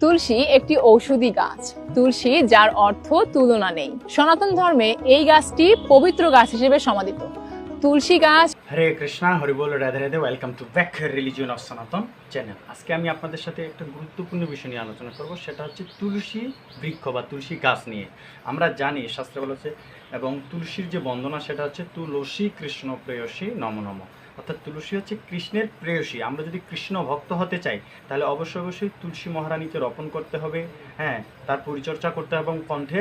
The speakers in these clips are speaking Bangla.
তুলসী একটি ঔষধি গাছ। তুলসী যার অর্থ তুলনা নেই। সনাতন ধর্মে এই গাছটি পবিত্র গাছ হিসেবে সমাদিত। তুলসী গাছ। হরে কৃষ্ণা, হরি বল, Radhe Radhe. Welcome to back religion of Sanatan channel. আজকে আমি আপনাদের সাথে একটা গুরুত্বপূর্ণ বিষয় নিয়ে আলোচনা করব, সেটা হচ্ছে তুলসী বৃক্ষ বা তুলসী গাছ নিয়ে। আমরা জানি শাস্ত্রে বলেছে, এবং তুলসীর যে বন্দনা সেটা হচ্ছে তুলসী কৃষ্ণ প্রেয়সী নম নম, অর্থাৎ তুলসী হচ্ছে কৃষ্ণের প্রেয়সী। আমরা যদি কৃষ্ণ ভক্ত হতে চাই তাহলে অবশ্যই তুলসী মহারানীকে রোপণ করতে হবে, তার পরিচর্যা করতে হবে এবং কণ্ঠে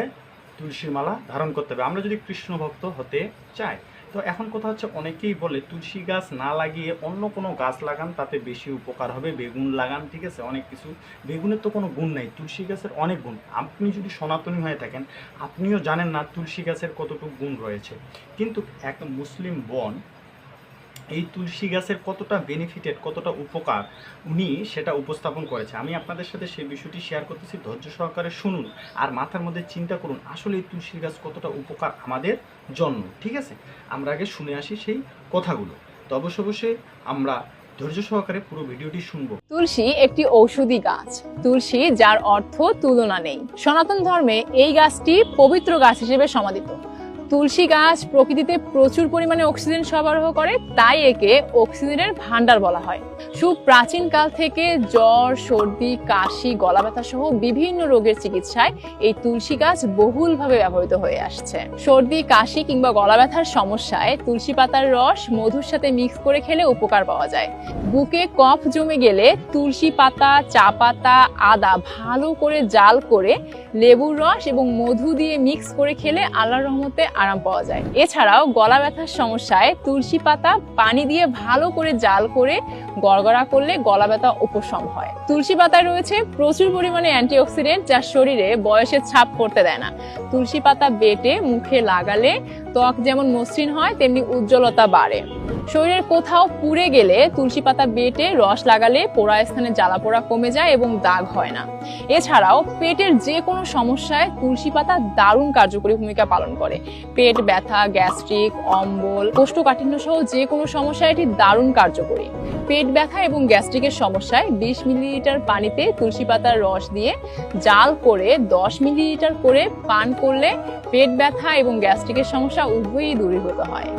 তুলসীর মালা ধারণ করতে হবে আমরা যদি কৃষ্ণ ভক্ত হতে চাই। তো এখন কথা হচ্ছে, অনেকেই বলে তুলসী গাছ না লাগিয়ে অন্য কোনো গাছ লাগান, তাতে বেশি উপকার হবে। বেগুন লাগান, ঠিক আছে, অনেক কিছু। বেগুনের তো কোনো গুণ নেই, তুলসী গাছের অনেক গুণ। আপনি যদি সনাতনী হয়ে থাকেন, আপনিও জানেন না তুলসী গাছের কতটুকু গুণ রয়েছে। কিন্তু এক মুসলিম বোন এই তুলসী গাছের কতটা বেনিফিটেড, কতটা উপকার উনি সেটা উপস্থাপন করেছে। আমি আপনাদের সাথে সেই বিষয়টি শেয়ার করতেছি, ধৈর্য সহকারে শুনুন আর মাথার মধ্যে চিন্তা করুন আসলে এই তুলসী গাছ কতটা উপকার আমাদের জন্য। ঠিক আছে, আমরা আগে শুনে আসি সেই কথাগুলো। তো অবশ্যই আমরা ধৈর্য সহকারে পুরো ভিডিওটি শুনবো। তুলসী একটি ঔষধি গাছ। তুলসী যার অর্থ তুলনা নেই। সনাতন ধর্মে এই গাছটি পবিত্র গাছ হিসেবে সমাদিত। তুলসী গাছ প্রকৃতিতে প্রচুর পরিমাণে অক্সিজেন সরবরাহ করে, তাই একে অক্সিজেনের ভান্ডার বলা হয়। সুপ্রাচীন কাল থেকে জ্বর, সর্দি, কাশি, গলা ব্যথা সহ বিভিন্ন রোগের চিকিৎসায় এই তুলসী গাছ বহুলভাবে ব্যবহৃত হয়ে আসছে। সর্দি, কাশি কিংবা গলা ব্যথার সমস্যায় তুলসী পাতার রস মধুর সাথে মিক্স করে খেলে উপকার পাওয়া যায়। বুকে কফ জমে গেলে তুলসী পাতা, চা পাতা, আদা ভালো করে জাল করে লেবুর রস এবং মধু দিয়ে মিক্স করে খেলে আল্লাহর রহমতে আরাম পাওয়া যায়। এছাড়াও গলা ব্যথার সমস্যায় তুলসী পাতা পানি দিয়ে ভালো করে জাল করে গড়গড়া করলে গলা ব্যথা উপশম হয়। তুলসী পাতায় রয়েছে প্রচুর পরিমাণে অ্যান্টিঅক্সিডেন্ট, যা শরীরে বয়সের ছাপ পড়তে দেয় না। তুলসী পাতা বেটে মুখে লাগালে ত্বক যেমন মসৃণ হয়, তেমনি উজ্জ্বলতা বাড়ে। শরীরের কোথাও পুড়ে গেলে তুলসী পাতা বেটে রস লাগালে পোড়া স্থানে জ্বালা পোড়া কমে যায় এবং দাগ হয় না। এছাড়াও পেটের যে কোনো সমস্যায় তুলসী পাতা দারুণ কার্যকরী ভূমিকা পালন করে। পেট ব্যথা, গ্যাস্ট্রিক, অম্বল, কোষ্ঠকাঠিন্য সহ যে কোনো সমস্যায় এটি দারুণ কার্যকরী। পেট ব্যথা এবং গ্যাস্ট্রিকের সমস্যায় 20 মিলিলিটার পানিতে তুলসী পাতার রস দিয়ে জাল করে 10 মিলিলিটার করে পান করলে পেট ব্যথা এবং গ্যাস্ট্রিকের সমস্যা উভয়ই দূরীভূত হয়।